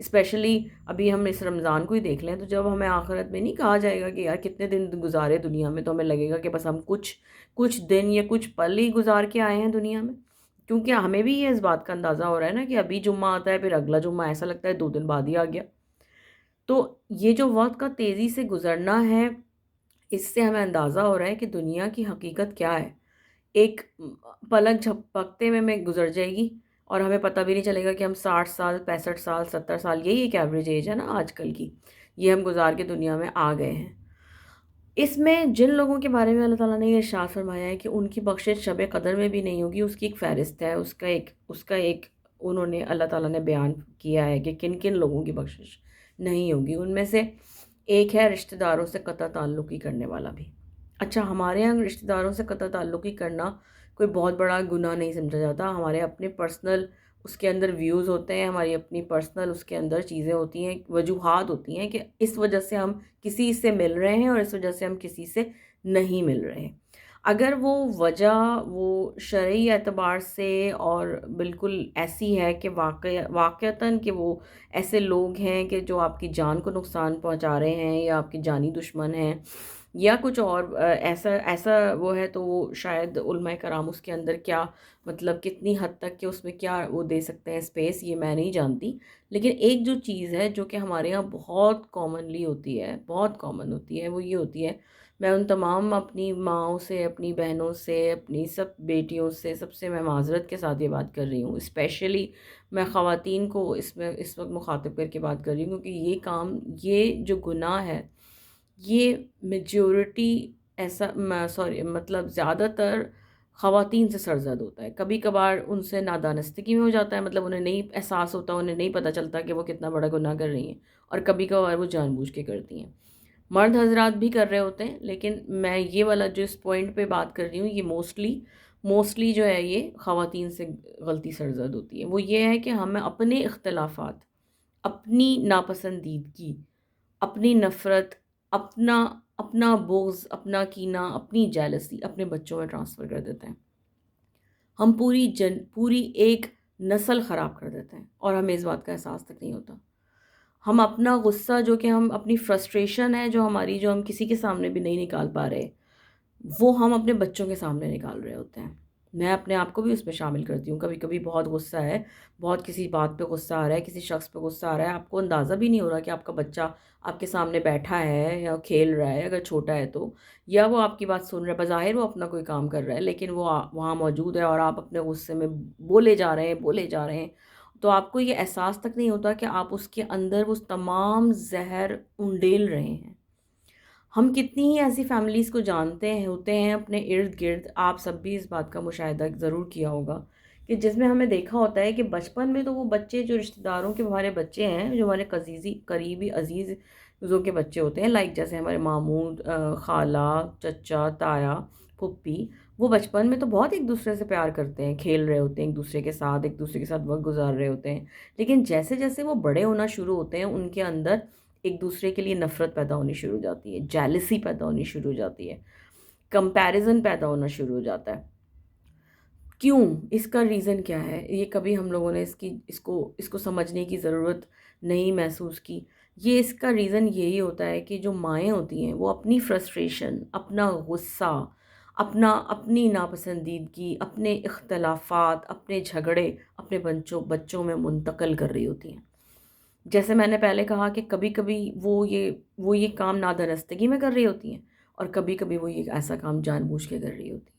Especially ابھی ہم اس رمضان کو ہی دیکھ لیں، تو جب ہمیں آخرت میں نہیں کہا جائے گا کہ یار کتنے دن گزارے دنیا میں، تو ہمیں لگے گا کہ بس ہم کچھ دن یا کچھ پل ہی گزار کے آئے ہیں دنیا میں. کیونکہ ہمیں بھی یہ اس بات کا اندازہ ہو رہا ہے نا کہ ابھی جمعہ آتا ہے، پھر اگلا جمعہ ایسا لگتا ہے 2 دن بعد ہی آ گیا. تو یہ جو وقت کا تیزی سے گزرنا ہے، اس سے ہمیں اندازہ ہو رہا ہے کہ دنیا کی حقیقت کیا ہے. ایک پلک جھپکتے میں گزر جائے گی، اور ہمیں پتہ بھی نہیں چلے گا کہ ہم 60 سال، 65 سال، 70 سال، یہی ایک ایوریج ایج ہے نا آج کل کی، یہ ہم گزار کے دنیا میں آ گئے ہیں. اس میں جن لوگوں کے بارے میں اللہ تعالیٰ نے یہ ارشاد فرمایا ہے کہ ان کی بخشش شب قدر میں بھی نہیں ہوگی، اس کی ایک فہرست ہے، اس کا ایک انہوں نے، اللہ تعالیٰ نے بیان کیا ہے کہ کن کن لوگوں کی بخشش نہیں ہوگی. ان میں سے ایک ہے رشتہ داروں سے قطع تعلقی کرنے والا بھی. اچھا، ہمارے یہاں رشتہ داروں سے قطع تعلقی کرنا کوئی بہت بڑا گناہ نہیں سمجھا جاتا. ہمارے اپنے پرسنل اس کے اندر ویوز ہوتے ہیں، ہماری اپنی پرسنل اس کے اندر چیزیں ہوتی ہیں، وجوہات ہوتی ہیں کہ اس وجہ سے ہم کسی سے مل رہے ہیں اور اس وجہ سے ہم کسی سے نہیں مل رہے ہیں. اگر وہ وجہ وہ شرعی اعتبار سے اور بالکل ایسی ہے کہ واقعتاً کہ وہ ایسے لوگ ہیں کہ جو آپ کی جان کو نقصان پہنچا رہے ہیں یا آپ کی جانی دشمن ہیں یا کچھ اور ایسا وہ ہے، تو وہ شاید علماء کرام اس کے اندر کیا مطلب کتنی حد تک کہ اس میں کیا وہ دے سکتے ہیں اسپیس، یہ میں نہیں جانتی. لیکن ایک جو چیز ہے جو کہ ہمارے یہاں بہت کامنلی ہوتی ہے، بہت کامن ہوتی ہے، وہ یہ ہوتی ہے. میں ان تمام اپنی ماؤں سے، اپنی بہنوں سے، اپنی سب بیٹیوں سے، سب سے میں معذرت کے ساتھ یہ بات کر رہی ہوں. اسپیشلی میں خواتین کو اس میں اس وقت مخاطب کر کے بات کر رہی ہوں، کیونکہ یہ کام، یہ جو گناہ ہے، یہ میجورٹی مطلب زیادہ تر خواتین سے سرزد ہوتا ہے. کبھی کبھار ان سے نادانستگی میں ہو جاتا ہے، مطلب انہیں نہیں احساس ہوتا، انہیں نہیں پتہ چلتا کہ وہ کتنا بڑا گناہ کر رہی ہیں، اور کبھی کبھار وہ جان بوجھ کے کرتی ہیں. مرد حضرات بھی کر رہے ہوتے ہیں، لیکن میں یہ والا جو اس پوائنٹ پہ بات کر رہی ہوں، یہ موسٹلی جو ہے یہ خواتین سے غلطی سرزد ہوتی ہے. وہ یہ ہے کہ ہمیں اپنے اختلافات، اپنی ناپسندیدگی، اپنی نفرت، اپنا اپنا بغض، اپنا کینہ، اپنی جیلسی اپنے بچوں میں ٹرانسفر کر دیتے ہیں. ہم پوری ایک نسل خراب کر دیتے ہیں اور ہمیں اس بات کا احساس تک نہیں ہوتا. ہم اپنا غصہ، جو کہ ہم اپنی فرسٹریشن ہے جو ہماری، جو ہم کسی کے سامنے بھی نہیں نکال پا رہے، وہ ہم اپنے بچوں کے سامنے نکال رہے ہوتے ہیں. میں اپنے آپ کو بھی اس میں شامل کرتی ہوں. کبھی کبھی بہت غصہ ہے، بہت کسی بات پہ غصہ آ رہا ہے، کسی شخص پہ غصہ آ رہا ہے، آپ کو اندازہ بھی نہیں ہو رہا کہ آپ کا بچہ آپ کے سامنے بیٹھا ہے یا کھیل رہا ہے، اگر چھوٹا ہے تو، یا وہ آپ کی بات سن رہا ہے، بظاہر وہ اپنا کوئی کام کر رہا ہے، لیکن وہ وہاں موجود ہے اور آپ اپنے غصے میں بولے جا رہے ہیں. تو آپ کو یہ احساس تک نہیں ہوتا کہ آپ اس کے اندر وہ تمام زہر انڈیل رہے ہیں. ہم کتنی ہی ایسی فیملیز کو جانتے ہیں، ہوتے ہیں اپنے ارد گرد، آپ سب بھی اس بات کا مشاہدہ ضرور کیا ہوگا، کہ جس میں ہمیں دیکھا ہوتا ہے کہ بچپن میں تو وہ بچے جو رشتہ داروں کے ہمارے بچے ہیں، جو ہمارے قریبی عزیزوں کے بچے ہوتے ہیں، لائک جیسے ہمارے ماموں، خالہ، چچا، تایا، پھپھی، وہ بچپن میں تو بہت ایک دوسرے سے پیار کرتے ہیں، کھیل رہے ہوتے ہیں ایک دوسرے کے ساتھ وقت گزار رہے ہوتے ہیں. لیکن جیسے جیسے وہ بڑے ہونا شروع ہوتے ہیں، ان کے اندر ایک دوسرے کے لیے نفرت پیدا ہونی شروع ہو جاتی ہے، جیلسی پیدا ہونی شروع ہو جاتی ہے، کمپیریزن پیدا ہونا شروع ہو جاتا ہے. کیوں؟ اس کا ریزن کیا ہے؟ یہ کبھی ہم لوگوں نے اس کو سمجھنے کی ضرورت نہیں محسوس کی. یہ اس کا ریزن یہی ہوتا ہے کہ جو مائیں ہوتی ہیں، وہ اپنی فرسٹریشن، اپنا غصہ، اپنی ناپسندیدگی، اپنے اختلافات، اپنے جھگڑے اپنے بچوں میں منتقل کر رہی ہوتی ہیں. جیسے میں نے پہلے کہا کہ کبھی کبھی وہ یہ کام نادانستگی میں کر رہی ہوتی ہیں، اور کبھی کبھی وہ یہ ایسا کام جان بوجھ کے کر رہی ہوتی ہیں.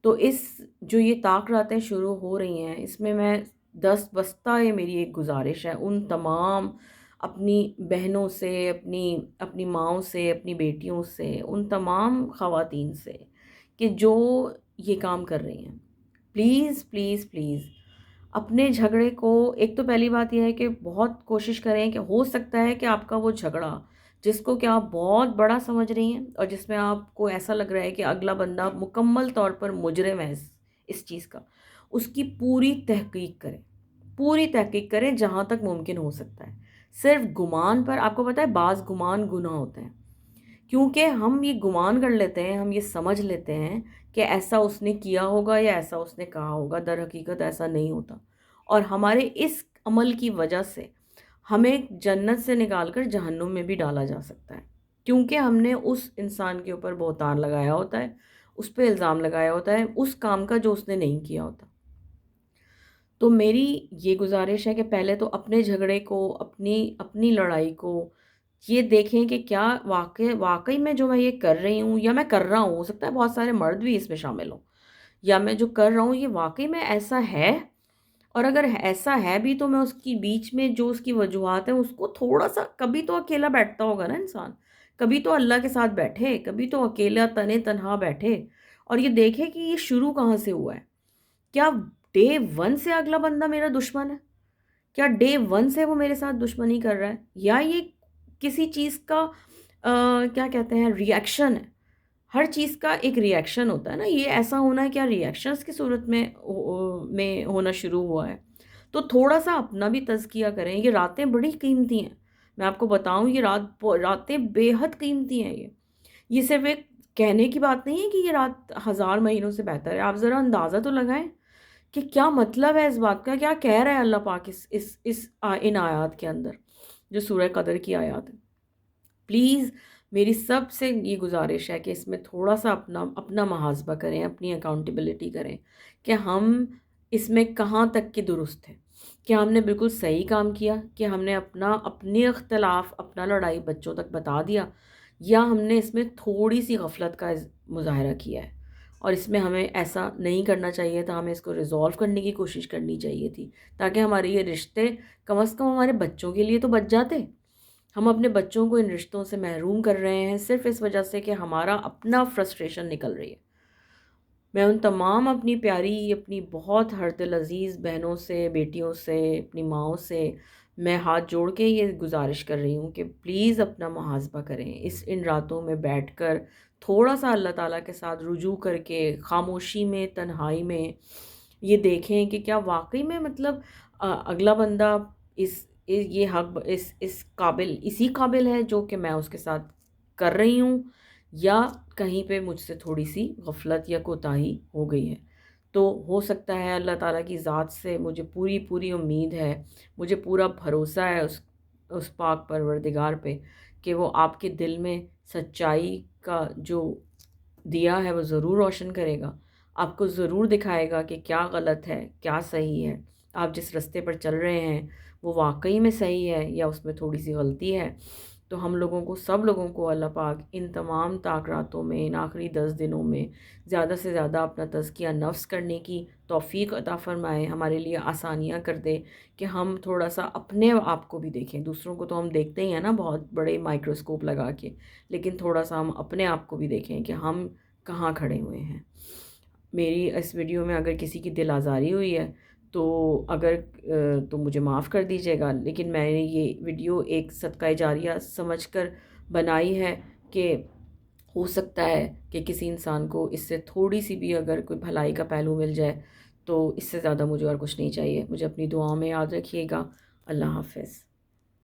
تو جو یہ طاق راتیں شروع ہو رہی ہیں، اس میں دست بستہ یہ میری ایک گزارش ہے ان تمام اپنی بہنوں سے، اپنی ماؤں سے، اپنی بیٹیوں سے، ان تمام خواتین سے کہ جو یہ کام کر رہی ہیں، پلیز پلیز پلیز اپنے جھگڑے کو، ایک تو پہلی بات یہ ہے کہ بہت کوشش کریں کہ ہو سکتا ہے کہ آپ کا وہ جھگڑا جس کو کہ آپ بہت بڑا سمجھ رہی ہیں، اور جس میں آپ کو ایسا لگ رہا ہے کہ اگلا بندہ مکمل طور پر مجرم ہے اس چیز کا، اس کی پوری تحقیق کریں جہاں تک ممکن ہو سکتا ہے. صرف گمان پر، آپ کو پتہ ہے بعض گمان گناہ ہوتے ہیں، کیونکہ ہم یہ گمان کر لیتے ہیں، ہم یہ سمجھ لیتے ہیں کہ ایسا اس نے کیا ہوگا یا ایسا اس نے کہا ہوگا. در حقیقت ایسا نہیں ہوتا، اور ہمارے اس عمل کی وجہ سے ہمیں جنت سے نکال کر جہنم میں بھی ڈالا جا سکتا ہے، کیونکہ ہم نے اس انسان کے اوپر بہتان لگایا ہوتا ہے، اس پہ الزام لگایا ہوتا ہے اس کام کا جو اس نے نہیں کیا ہوتا۔ تو میری یہ گزارش ہے کہ پہلے تو اپنے جھگڑے کو، اپنی اپنی لڑائی کو یہ دیکھیں کہ کیا واقعی میں جو میں یہ کر رہی ہوں یا میں کر رہا ہوں، ہو سکتا ہے بہت سارے مرد بھی اس میں شامل ہوں، یا میں جو کر رہا ہوں یہ واقعی میں ایسا ہے، اور اگر ایسا ہے بھی تو میں اس کی بیچ میں جو اس کی وجوہات ہیں اس کو تھوڑا سا، کبھی تو اکیلا بیٹھتا ہوگا نا انسان، کبھی تو اللہ کے ساتھ بیٹھے، کبھی تو اکیلا تنے تنہا بیٹھے اور یہ دیکھے کہ یہ شروع کہاں سے ہوا ہے۔ کیا ڈے ون سے اگلا بندہ میرا دشمن ہے؟ کیا ڈے ون سے وہ میرے ساتھ دشمنی کر رہا ہے، یا یہ کسی چیز کا کیا کہتے ہیں ری ایکشن ہے؟ ہر چیز کا ایک ری ایکشن ہوتا ہے نا، یہ ایسا ہونا ہے کیا ری ایکشنز کی صورت میں ہونا شروع ہوا ہے؟ تو تھوڑا سا اپنا بھی تزکیہ کریں۔ یہ راتیں بڑی قیمتی ہیں، میں آپ کو بتاؤں، یہ راتیں بے حد قیمتی ہیں۔ یہ صرف ایک کہنے کی بات نہیں ہے کہ یہ رات ہزار مہینوں سے بہتر ہے۔ آپ ذرا اندازہ تو لگائیں کہ کیا مطلب ہے اس بات کا، کیا کہہ رہا ہے اللہ پاک ان آیات کے اندر جو سورہ قدر کی آیات ہیں۔ پلیز میری سب سے یہ گزارش ہے کہ اس میں تھوڑا سا اپنا محاسبہ کریں، اپنی اکاؤنٹیبلٹی کریں کہ ہم اس میں کہاں تک کے درست ہیں، کیا ہم نے بالکل صحیح کام کیا کہ ہم نے اپنے اختلاف، اپنا لڑائی بچوں تک بتا دیا، یا ہم نے اس میں تھوڑی سی غفلت کا مظاہرہ کیا ہے، اور اس میں ہمیں ایسا نہیں کرنا چاہیے تھا، ہمیں اس کو ریزولو کرنے کی کوشش کرنی چاہیے تھی تاکہ ہمارے یہ رشتے کم از کم ہمارے بچوں کے لیے تو بچ جاتے۔ ہم اپنے بچوں کو ان رشتوں سے محروم کر رہے ہیں صرف اس وجہ سے کہ ہمارا اپنا فرسٹریشن نکل رہی ہے۔ میں ان تمام اپنی پیاری، اپنی بہت ہردل عزیز بہنوں سے، بیٹیوں سے، اپنی ماؤں سے میں ہاتھ جوڑ کے یہ گزارش کر رہی ہوں کہ پلیز اپنا محاسبہ کریں، ان راتوں میں بیٹھ کر تھوڑا سا اللہ تعالیٰ کے ساتھ رجوع کر کے خاموشی میں، تنہائی میں یہ دیکھیں کہ کیا واقعی میں مطلب اگلا بندہ یہ حق اسی قابل ہے جو کہ میں اس کے ساتھ کر رہی ہوں، یا کہیں پہ مجھ سے تھوڑی سی غفلت یا کوتاہی ہو گئی ہے۔ تو ہو سکتا ہے اللہ تعالیٰ کی ذات سے مجھے پوری امید ہے، مجھے پورا بھروسہ ہے اس پاک پروردگار پہ کہ وہ آپ کے دل میں سچائی کا جو دیا ہے وہ ضرور روشن کرے گا، آپ کو ضرور دکھائے گا کہ کیا غلط ہے، کیا صحیح ہے، آپ جس رستے پر چل رہے ہیں وہ واقعی میں صحیح ہے یا اس میں تھوڑی سی غلطی ہے۔ تو ہم لوگوں کو، سب لوگوں کو اللہ پاک ان تمام تاکراتوں میں، ان آخری 10 دنوں میں زیادہ سے زیادہ اپنا تزکیہ نفس کرنے کی توفیق عطا فرمائے، ہمارے لیے آسانیاں کر دے کہ ہم تھوڑا سا اپنے آپ کو بھی دیکھیں۔ دوسروں کو تو ہم دیکھتے ہی ہیں نا بہت بڑے مائکروسکوپ لگا کے، لیکن تھوڑا سا ہم اپنے آپ کو بھی دیکھیں کہ ہم کہاں کھڑے ہوئے ہیں۔ میری اس ویڈیو میں اگر کسی کی دل آزاری ہوئی ہے تو تو مجھے معاف کر دیجیے گا، لیکن میں نے یہ ویڈیو ایک صدقہ جاریہ سمجھ کر بنائی ہے کہ ہو سکتا ہے کہ کسی انسان کو اس سے تھوڑی سی بھی اگر کوئی بھلائی کا پہلو مل جائے، تو اس سے زیادہ مجھے اور کچھ نہیں چاہیے۔ مجھے اپنی دعاؤں میں یاد رکھیے گا۔ اللہ حافظ۔